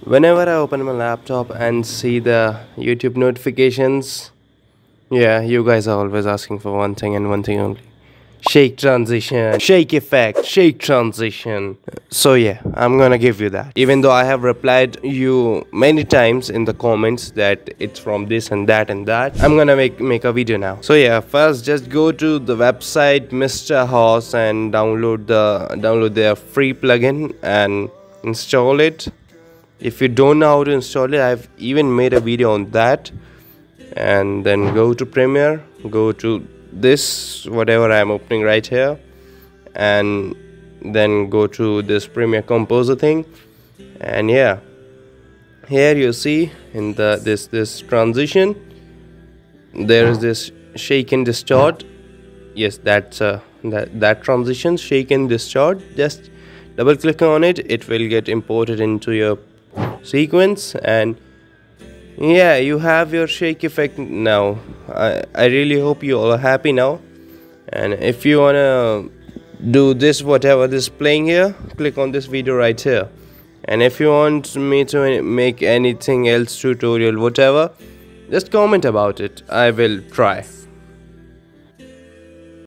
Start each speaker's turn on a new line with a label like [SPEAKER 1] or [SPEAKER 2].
[SPEAKER 1] Whenever I open my laptop and see the YouTube notifications, yeah, you guys are always asking for one thing and one thing only. Shake transition, shake effect, shake transition. So yeah, I'm gonna give you that. Even though I have replied you many times in the comments that it's from this and that and that, I'm gonna make a video now. So yeah, first just go to the website Mr. Horse and download their free plugin and install it. If you don't know how to install it, I've even made a video on that. And then go to Premiere, go to this whatever I'm opening right here, and then go to this Premiere Composer thing. And yeah, here you see in the this transition there is this shake and distort. Yes, that's that transition, shake and distort. Just double click on it, it will get imported into your sequence, and yeah, you have your shake effect now. I really hope you all are happy now. And if you wanna do this whatever this playing here, click on this video right here. And if you want me to make anything else, tutorial, whatever, just comment about it. I will try.